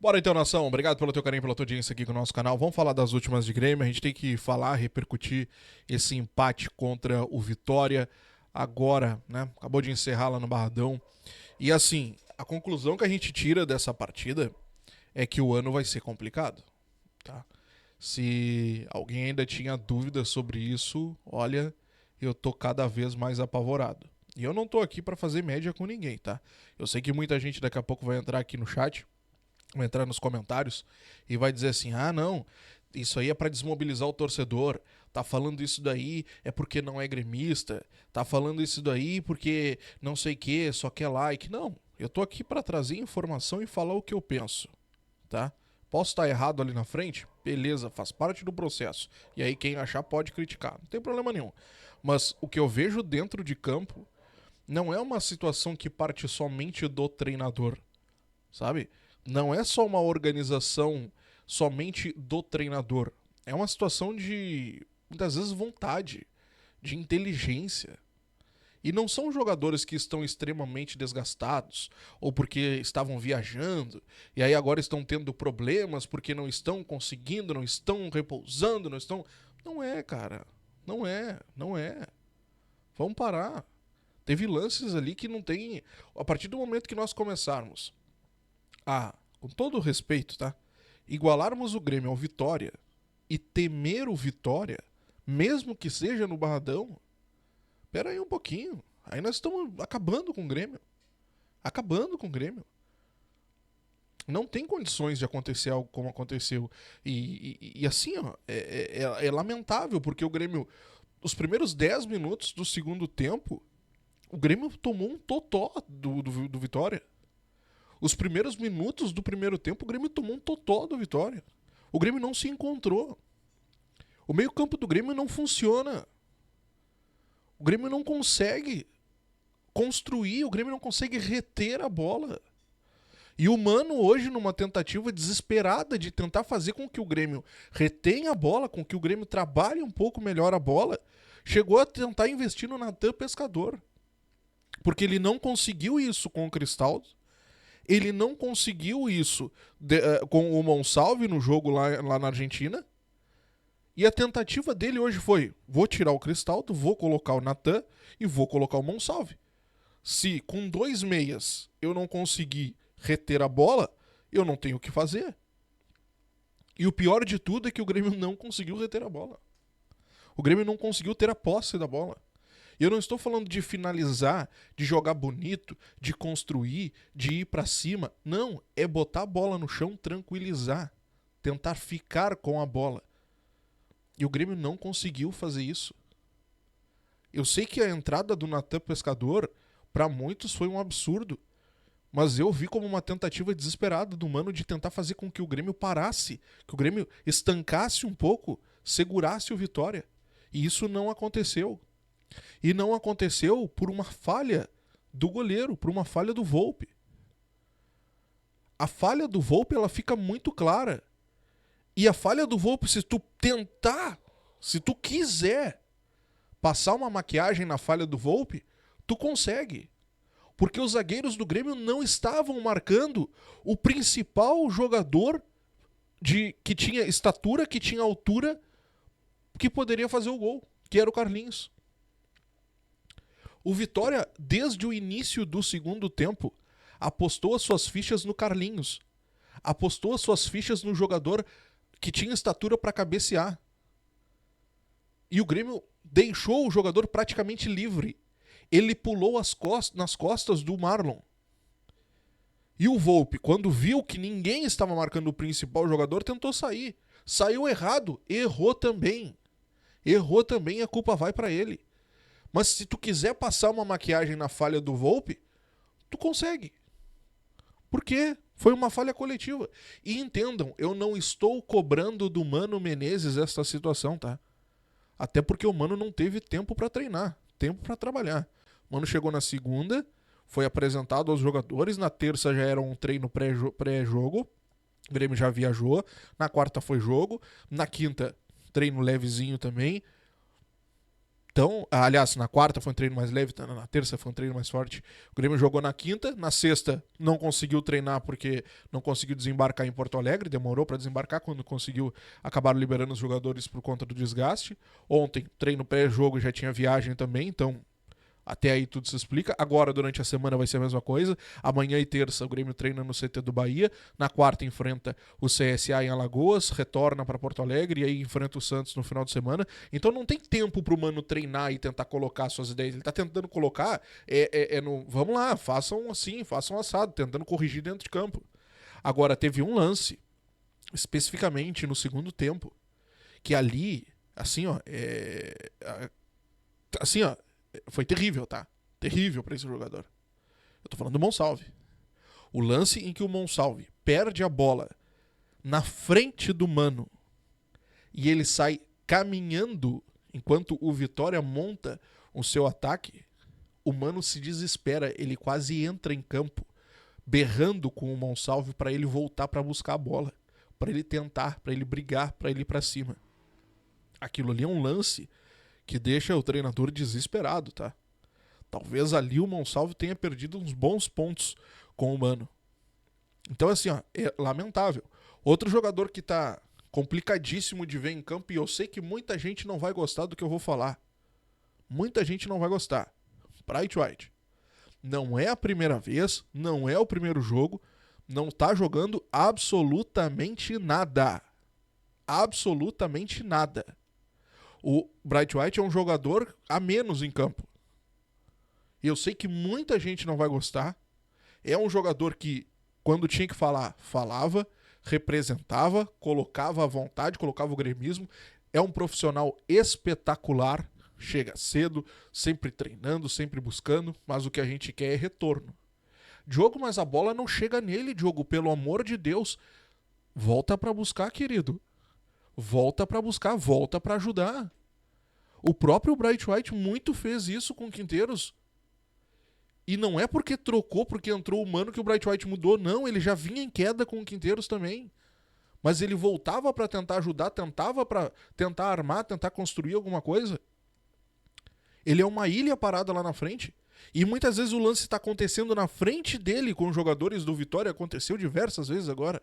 Bora então, nação. Obrigado pelo teu carinho, pela tua audiência aqui com o nosso canal. Vamos falar das últimas de Grêmio. A gente tem que falar, repercutir esse empate contra o Vitória. Agora, né? Acabou de encerrar lá no Barradão. E assim, a conclusão que a gente tira dessa partida é que o ano vai ser complicado, tá? Se alguém ainda tinha dúvidas sobre isso, olha, eu tô cada vez mais apavorado. E eu não tô aqui pra fazer média com ninguém, tá? Eu sei que muita gente daqui a pouco vai entrar aqui no chat, vai entrar nos comentários e vai dizer assim: ah, não, isso aí é pra desmobilizar o torcedor. Tá falando isso daí é porque não é gremista. Tá falando isso daí porque não sei o que, só quer like. Não, eu tô aqui pra trazer informação e falar o que eu penso, tá? Posso estar errado ali na frente? Beleza, faz parte do processo. E aí quem achar pode criticar, não tem problema nenhum. Mas o que eu vejo dentro de campo não é uma situação que parte somente do treinador, sabe? Não é só uma organização somente do treinador. É uma situação de, muitas vezes, vontade, de inteligência. E não são jogadores que estão extremamente desgastados, ou porque estavam viajando, e aí agora estão tendo problemas porque não estão conseguindo, não estão repousando, não estão. Não é, cara. Não é, não é. Vamos parar. Teve lances ali que não tem. A partir do momento que nós começarmos a, com todo o respeito, tá? Igualarmos o Grêmio ao Vitória e temer o Vitória, mesmo que seja no Barradão, pera aí um pouquinho. Aí nós estamos acabando com o Grêmio. Acabando com o Grêmio. Não tem condições de acontecer algo como aconteceu. E assim, ó, é lamentável, porque o Grêmio, os primeiros 10 minutos do segundo tempo, o Grêmio tomou um totó do Vitória. Os primeiros minutos do primeiro tempo, o Grêmio tomou um totó do Vitória. O Grêmio não se encontrou. O meio-campo do Grêmio não funciona. O Grêmio não consegue construir, o Grêmio não consegue reter a bola. E o Mano hoje, numa tentativa desesperada de tentar fazer com que o Grêmio retenha a bola, com que o Grêmio trabalhe um pouco melhor a bola, chegou a tentar investir no Natan Pescador. Porque ele não conseguiu isso com o Cristaldo. Ele não conseguiu isso com o Monsalve no jogo lá na Argentina. E a tentativa dele hoje foi: vou tirar o Cristaldo, vou colocar o Natan e vou colocar o Monsalve. Se com 2 meias eu não conseguir reter a bola, eu não tenho o que fazer. E o pior de tudo é que o Grêmio não conseguiu reter a bola. O Grêmio não conseguiu ter a posse da bola. E eu não estou falando de finalizar, de jogar bonito, de construir, de ir pra cima. Não, é botar a bola no chão, tranquilizar, tentar ficar com a bola. E o Grêmio não conseguiu fazer isso. Eu sei que a entrada do Natan Pescador, para muitos, foi um absurdo. Mas eu vi como uma tentativa desesperada do Mano de tentar fazer com que o Grêmio parasse, que o Grêmio estancasse um pouco, segurasse o Vitória. E isso não aconteceu. E não aconteceu por uma falha do goleiro, por uma falha do Volpi. A falha do Volpi, ela fica muito clara. E a falha do Volpi, se tu tentar, se tu quiser passar uma maquiagem na falha do Volpi, tu consegue. Porque os zagueiros do Grêmio não estavam marcando o principal jogador que tinha estatura, que tinha altura, que poderia fazer o gol, que era o Carlinhos. O Vitória, desde o início do segundo tempo, apostou as suas fichas no Carlinhos. Apostou as suas fichas no jogador que tinha estatura para cabecear. E o Grêmio deixou o jogador praticamente livre. Ele pulou nas costas do Marlon. E o Volpi, quando viu que ninguém estava marcando o principal jogador, tentou sair. Saiu errado, errou também. Errou também, a culpa vai para ele. Mas se tu quiser passar uma maquiagem na falha do Volpi, tu consegue. Por quê? Foi uma falha coletiva. E entendam, eu não estou cobrando do Mano Menezes esta situação, tá? Até porque o Mano não teve tempo para treinar, tempo para trabalhar. O Mano chegou na segunda, foi apresentado aos jogadores, na terça já era um treino pré-jogo, o Grêmio já viajou, na quarta foi jogo, na quinta treino levezinho também. Então, aliás, na quarta foi um treino mais leve, na terça foi um treino mais forte. O Grêmio jogou na quinta, na sexta não conseguiu treinar porque não conseguiu desembarcar em Porto Alegre, demorou para desembarcar, quando conseguiu acabaram liberando os jogadores por conta do desgaste. Ontem, treino pré-jogo, já tinha viagem também, então até aí tudo se explica. Agora, durante a semana, vai ser a mesma coisa. Amanhã e terça, o Grêmio treina no CT do Bahia. Na quarta, enfrenta o CSA em Alagoas, retorna para Porto Alegre e aí enfrenta o Santos no final de semana. Então não tem tempo pro Mano treinar e tentar colocar suas ideias. Ele tá tentando colocar no... Vamos lá, façam assim, façam assado, tentando corrigir dentro de campo. Agora, teve um lance, especificamente no segundo tempo, que ali, assim, ó, assim, ó, foi terrível, tá? Terrível pra esse jogador. Eu tô falando do Monsalve. O lance em que o Monsalve perde a bola na frente do Mano e ele sai caminhando enquanto o Vitória monta o seu ataque, o Mano se desespera, ele quase entra em campo berrando com o Monsalve pra ele voltar pra buscar a bola, pra ele tentar, pra ele brigar, pra ele ir pra cima. Aquilo ali é um lance que deixa o treinador desesperado, tá? Talvez ali o Monsalve tenha perdido uns bons pontos com o Mano. Então, assim, ó, é lamentável. Outro jogador que tá complicadíssimo de ver em campo, e eu sei que muita gente não vai gostar do que eu vou falar. Muita gente não vai gostar. Bright White. Não é a primeira vez, não é o primeiro jogo, não tá jogando absolutamente nada. Absolutamente nada. O Bright White é um jogador a menos em campo. E eu sei que muita gente não vai gostar. É um jogador que, quando tinha que falar, falava, representava, colocava à vontade, colocava o gremismo. É um profissional espetacular. Chega cedo, sempre treinando, sempre buscando, mas o que a gente quer é retorno. Diogo, mas a bola não chega nele, Diogo, pelo amor de Deus. Volta pra buscar, querido. Volta pra buscar, volta pra ajudar. O próprio Bright White muito fez isso com o Quinteiros. E não é porque trocou, porque entrou o Mano que o Bright White mudou, não. Ele já vinha em queda com o Quinteiros também. Mas ele voltava pra tentar ajudar, tentava pra tentar armar, tentar construir alguma coisa. Ele é uma ilha parada lá na frente. E muitas vezes o lance está acontecendo na frente dele com os jogadores do Vitória. Aconteceu diversas vezes agora.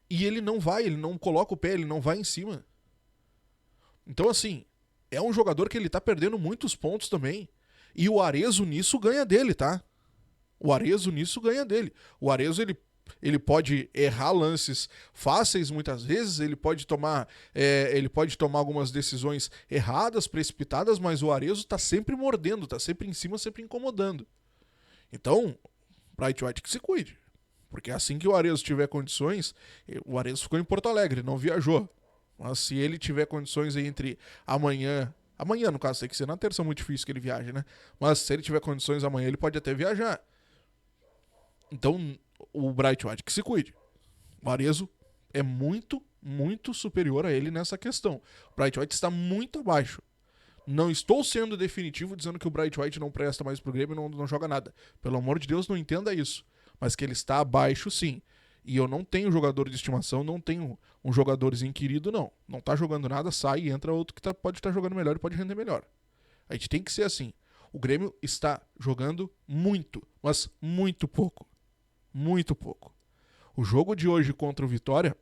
E ele não vai, ele não coloca o pé, ele não vai em cima. Então, assim, é um jogador que ele tá perdendo muitos pontos também. E o Arezzo nisso ganha dele, tá? O Arezzo nisso ganha dele. O Arezzo, ele pode errar lances fáceis muitas vezes, ele pode tomar algumas decisões erradas, precipitadas, mas o Arezzo tá sempre mordendo, tá sempre em cima, sempre incomodando. Então, Bright White que se cuide. Porque assim que o Arezzo tiver condições, o Arezzo ficou em Porto Alegre, não viajou. Mas se ele tiver condições aí entre amanhã, no caso tem que ser na terça, é muito difícil que ele viaje, né? Mas se ele tiver condições amanhã, ele pode até viajar. Então, o Bright White que se cuide. O Arezzo é muito, muito superior a ele nessa questão. O Bright White está muito abaixo. Não estou sendo definitivo dizendo que o Bright White não presta mais pro Grêmio e não joga nada. Pelo amor de Deus, não entenda isso. Mas que ele está abaixo, sim. E eu não tenho jogador de estimação, não tenho um jogadorzinho querido, não. Não tá jogando nada, sai e entra outro que pode estar jogando melhor e pode render melhor. A gente tem que ser assim. O Grêmio está jogando muito, mas muito pouco. Muito pouco. O jogo de hoje contra o Vitória,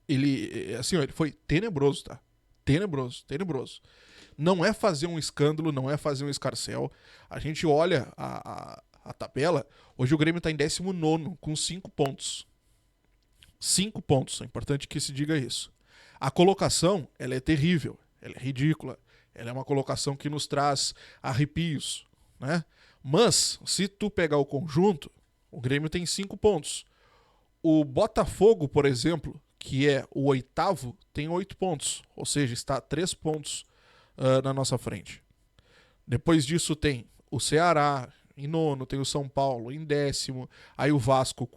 ele foi tenebroso, tá? Tenebroso, tenebroso. Não é fazer um escândalo, não é fazer um escarcéu. A gente olha a tabela, hoje o Grêmio tá em 19º com 5 pontos. 5 pontos, é importante que se diga isso. A colocação, ela é terrível, ela é ridícula, ela é uma colocação que nos traz arrepios, né? Mas, se tu pegar o conjunto, o Grêmio tem 5 pontos. O Botafogo, por exemplo, que é o 8º, tem 8 pontos, ou seja, está 3 pontos na nossa frente. Depois disso tem o Ceará, em 9º, tem o São Paulo em 10º, aí o Vasco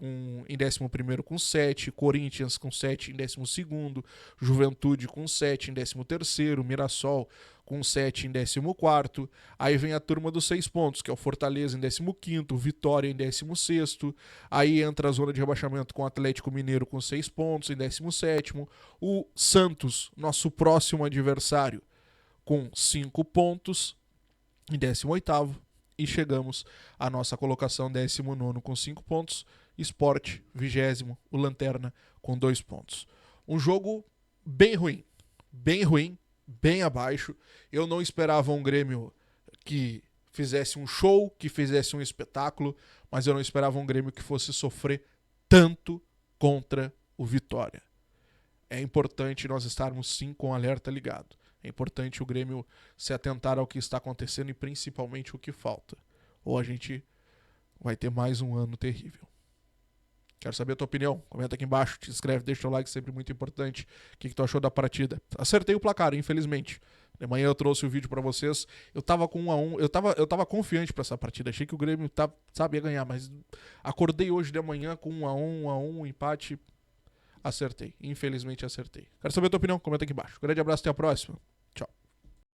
em 11º com 7, Corinthians com 7 em 12º, Juventude com 7 em 13º, Mirassol com 7 em 14º, aí vem a turma dos 6 pontos, que é o Fortaleza em 15º, Vitória em 16º, aí entra a zona de rebaixamento com o Atlético Mineiro com 6 pontos em 17º, o Santos, nosso próximo adversário, com 5 pontos em 18º e chegamos à nossa colocação 19º com 5 pontos. Sport, 20º, o Lanterna com 2 pontos. Um jogo bem ruim, bem abaixo. Eu não esperava um Grêmio que fizesse um show, que fizesse um espetáculo, mas eu não esperava um Grêmio que fosse sofrer tanto contra o Vitória. É importante nós estarmos sim com o alerta ligado. É importante o Grêmio se atentar ao que está acontecendo e principalmente o que falta. Ou a gente vai ter mais um ano terrível. Quero saber a tua opinião. Comenta aqui embaixo, te inscreve, deixa o like, sempre muito importante. O que tu achou da partida? Acertei o placar, infelizmente. De manhã eu trouxe o vídeo pra vocês. Eu tava com 1-1. Eu tava confiante pra essa partida. Achei que o Grêmio sabia ganhar, mas acordei hoje de manhã com 1-1, empate. Acertei. Infelizmente acertei. Quero saber a tua opinião. Comenta aqui embaixo. Grande abraço, até a próxima.